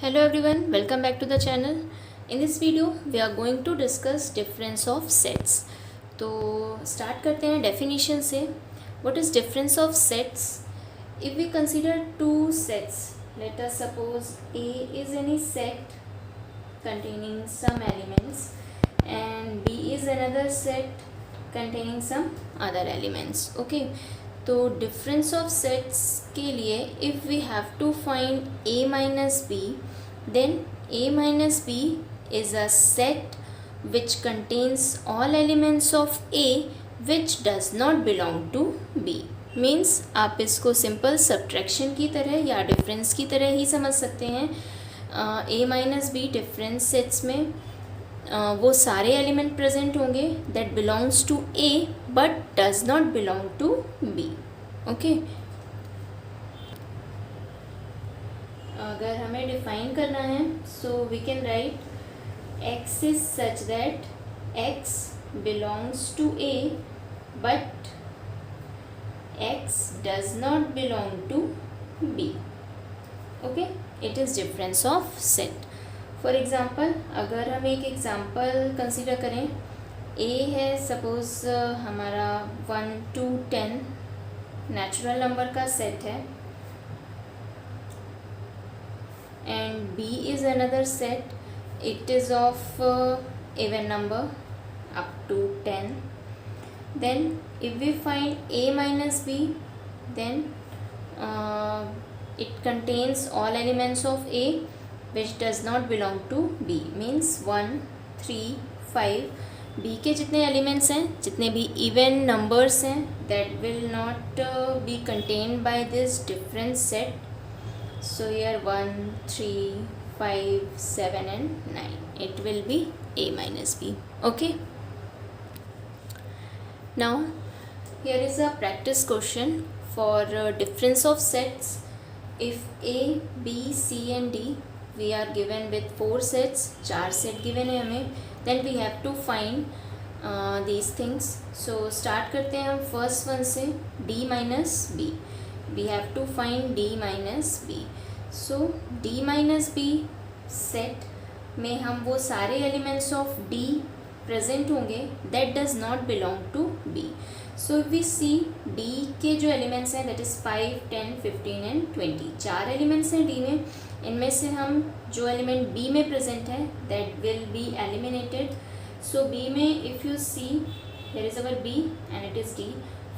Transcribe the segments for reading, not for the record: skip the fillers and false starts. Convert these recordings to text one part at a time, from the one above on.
Hello everyone, welcome back to the channel. In this video we are going to discuss difference of sets. तो start करते हैं definition से. What is difference of sets? If we consider two sets, let us suppose A is any set containing some elements and B is another set containing some other elements. Okay. तो difference of sets के लिए if we have to find a minus B then a minus b is a set which contains all elements of a which does not belong to b. Means आप इसको simple subtraction की तरह या difference की तरह ही समझ सकते हैं. a minus B difference sets में वो सारे एलिमेंट प्रेजेंट होंगे that belongs to a but does not belong to b. Okay, अगर हमें डिफाइन करना है so we can write x is such that x belongs to a but x does not belong to b. Okay, it is difference of set. For example अगर हम एक example consider करें, a है suppose हमारा 1 to 10 natural number का set है and b is another set, it is of even number up to 10. Then if we find a minus b, then it contains all elements of a which does not belong to b. means 1 3 5 b के जितने elements हैं, जितने भी even numbers हैं, that will not be contained by this different set. So here 1 3 5 7 and 9, it will be a minus b. Okay, now here is a practice question for difference of sets. If a b c and d we are given with 4 sets, 4 set given है हमें, then we have to find these things. So start करते हैं हम first one से, d minus b. we have to find d minus b. so d minus b set में हम वो सारे elements of d present होंगे that does not belong to b. so if we see d के जो elements हैं that is 5 10 15 and 20, 4 elements हैं d में. इनमें से हम जो element b में present है that will be eliminated. so b में if you see here is our b and it is d.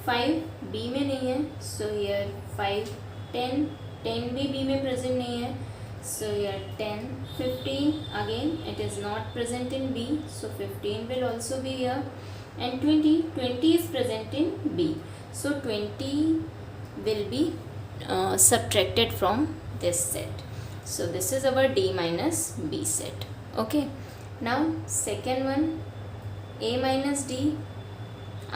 5 b में नहीं है, so here 5 10 भी b में present नहीं है, so here 10 15 again it is not present in b, so 15 will also be here, and 20 is present in b, so 20 will be subtracted from this set. so this is our d minus b set. okay, now second one a minus d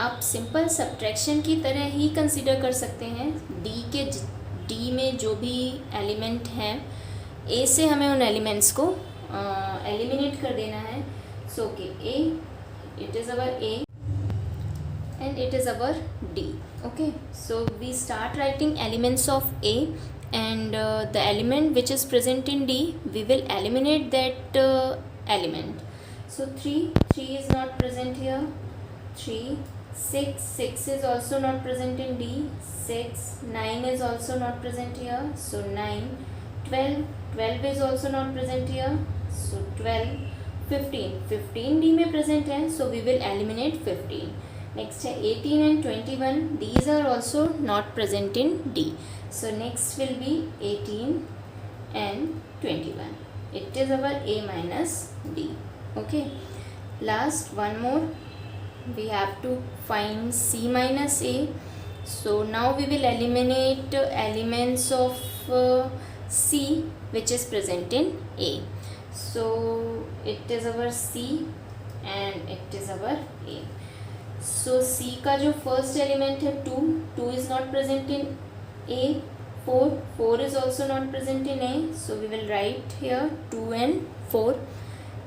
आप simple subtraction की तरह ही consider कर सकते हैं. D में जो भी element हैं ए से हमें उन एलिमेंट्स को एलिमिनेट कर देना है. So okay, A it is our A and it is our D. Okay, so we start writing elements of A and the element which is present in D, we will eliminate that element. so 3 is not present here, 3 6 is also not present in D, 6 9 is also not present here, so 9 12 is also not present here, so 12 15 D में present है, so we will eliminate 15. next है 18 and 21, these are also not present in D, so next will be 18 and 21. it is our a minus D. okay, last one more, we have to find c minus a. so now we will eliminate elements of c which is present in a. so it is our c and it is our a. so c का जो first element है 2 is not present in a. 4 is also not present in a, so we will write here 2 and 4.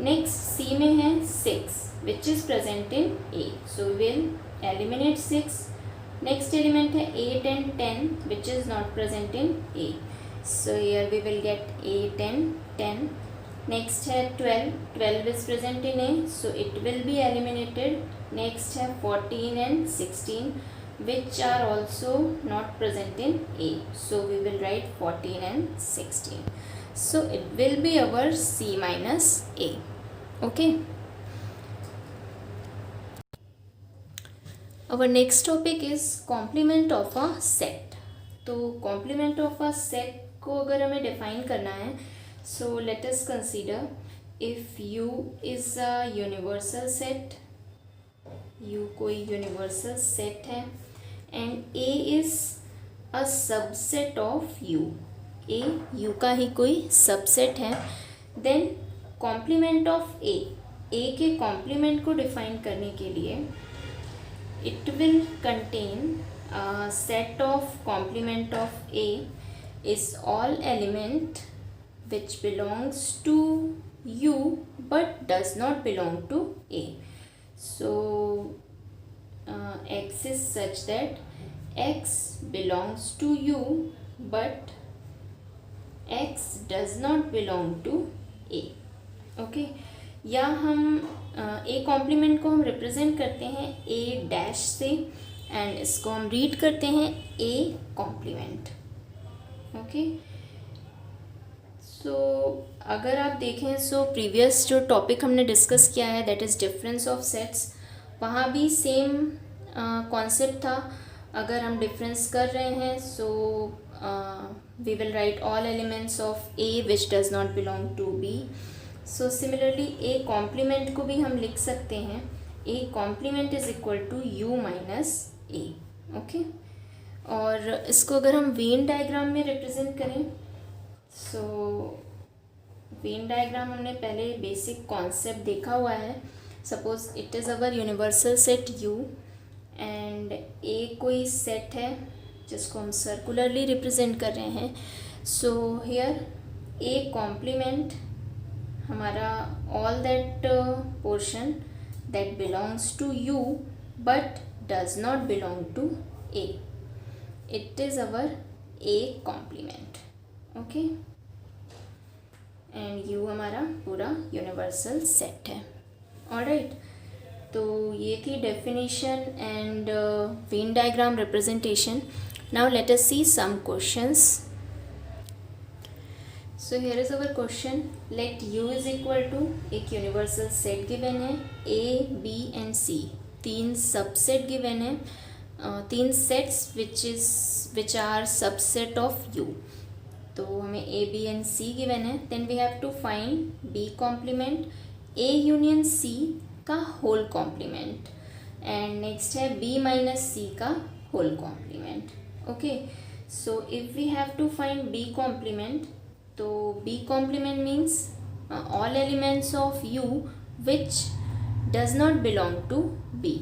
next c में है 6 which is present in a, so we will eliminate 6. next element है 8 and 10 which is not present in a, so here we will get 8 and 10. Next है 12, 12 is present in A, so it will be eliminated. Next है 14 and 16, which are also not present in A, so we will write 14 and 16. So it will be our C minus A. Okay. Our next topic is complement of a set. तो complement of a set को अगर हमें define करना है, so let us consider if U is a universal set, U कोई universal set है and A is a subset of U, A U का ही कोई subset है, then complement of A, A के complement को define करने के लिए it will contain a set of complement of A is all element which belongs to U but does not belong to A. So X is such that X belongs to U but X does not belong to A. Okay. या हम ए complement को हम represent करते हैं ए dash से and इसको हम read करते हैं ए कॉम्प्लीमेंट. ओके. सो अगर आप देखें सो प्रीवियस जो टॉपिक हमने डिस्कस किया है that is difference of sets, वहाँ भी सेम कॉन्सेप्ट था. अगर हम डिफरेंस कर रहे हैं so we will write all elements of A which does not belong to B. So similarly A complement को भी हम लिख सकते हैं A complement is equal to U minus A. Okay. और इसको अगर हम वेन डायग्राम में रिप्रेजेंट करें सो वेन डायग्राम हमने पहले बेसिक कॉन्सेप्ट देखा हुआ है. Suppose it is our universal set U and A कोई सेट है जिसको हम सर्कुलरली रिप्रेजेंट कर रहे हैं. सो हियर ए कॉम्प्लीमेंट हमारा all that portion that belongs to U but does not belong to A, it is our A complement. Okay. And U हमारा पूरा यूनिवर्सल सेट है. ऑलराइट. तो ये थी definition and Venn diagram representation. Now let us see some questions. So here is our question. Let U is equal to एक universal set given है A, B and C, तीन subset given है, तीन sets which are subset of U. तो हमें A, B and C given है. Then we have to find B complement A union C का whole complement and next है B minus C का whole complement. Okay. So if we have to find B complement, तो B complement means all elements of U which does not belong to B.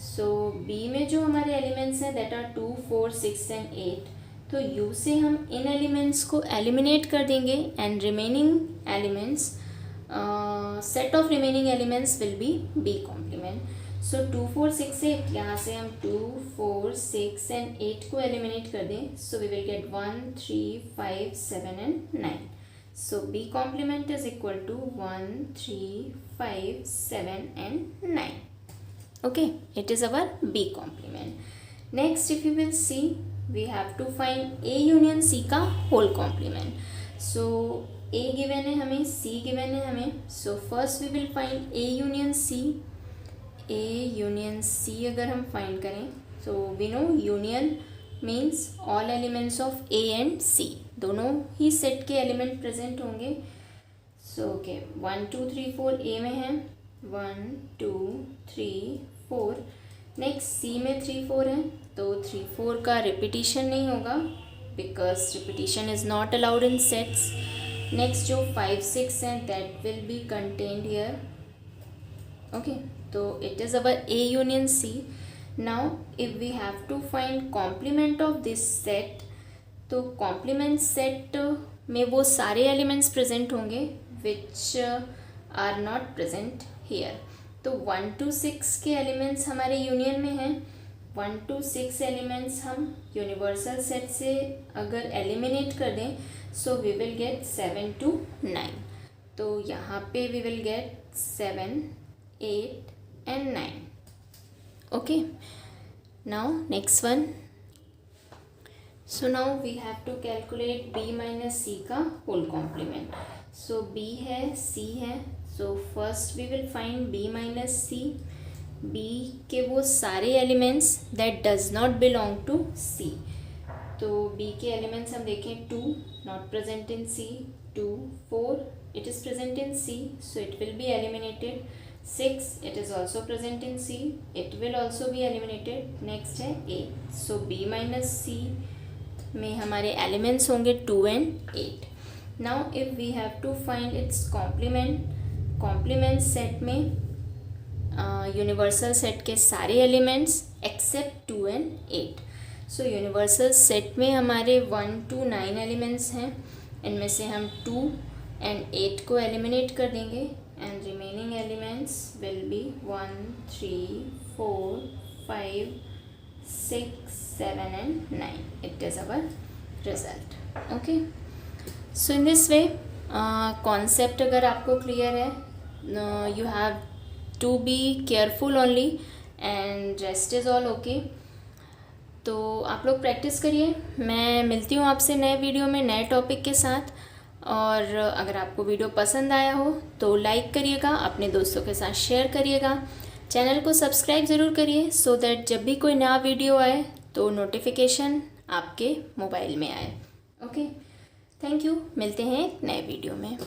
So B में जो हमारे elements हैं that are 2, 4, 6 and 8, तो U से हम इन elements को eliminate कर देंगे and remaining elements, set of remaining elements will be B complement. So 2, 4, 6, 8, यहाँ से हम 2, 4, 6 and 8 को eliminate कर दें. So we will get 1, 3, 5, 7 and 9. So B complement is equal to 1, 3, 5, 7 and 9. Okay, it is our B complement. Next if you will see, we have to find A union C का whole complement. So A given है हमें, C given है हमें. So first we will find A union C. A union C अगर हम find करें so we know union means all elements of A and C, दोनों ही set के element present होंगे. सो ओके 1, 2, 3, 4 A में है 1, 2, 3, 4. नेक्स्ट C में 3, 4 है तो 3, 4 का रिपीटिशन नहीं होगा because repetition is not allowed in sets. Next जो 5, 6 हैं that will be contained here. Okay. तो it is our A union C. Now if we have to find complement of this set, तो complement set में वो सारे elements present होंगे which are not present here. तो 1 to 6 के elements हमारे union में हैं. 1 to 6 elements हम universal set से अगर eliminate कर दें so we will get 7 to 9. तो यहाँ पे we will get 7, 8 and 9. Okay, now next one. So now we have to calculate b minus c का whole complement. So b है, c है, so first we will find b minus c. b के वो सारे elements that does not belong to c. तो b के elements हम देखें 2 not present in c, 2, 4 it is present in c, so it will be eliminated. 6 it is also present in c, it will also be eliminated. Next है 8, so b minus c में हमारे elements होंगे 2 and 8. Now if we have to find its complement set में universal set के सारे elements except 2 and 8. So universal set में हमारे 1 to 9 elements हैं. इनमें से हम 2 and 8 को एलिमिनेट कर देंगे and remaining elements will be 1, 3, 4, 5, 6, 7 and 9. It is our result. Okay, so in this way concept अगर आपको क्लियर है, you have to be careful only and rest is all okay. तो आप लोग प्रैक्टिस करिए. मैं मिलती हूँ आपसे नए वीडियो में नए टॉपिक के साथ. और अगर आपको वीडियो पसंद आया हो तो लाइक करिएगा, अपने दोस्तों के साथ शेयर करिएगा, चैनल को सब्सक्राइब ज़रूर करिए सो दैट जब भी कोई नया वीडियो आए तो नोटिफिकेशन आपके मोबाइल में आए. Okay, thank you. मिलते हैं एक नए वीडियो में.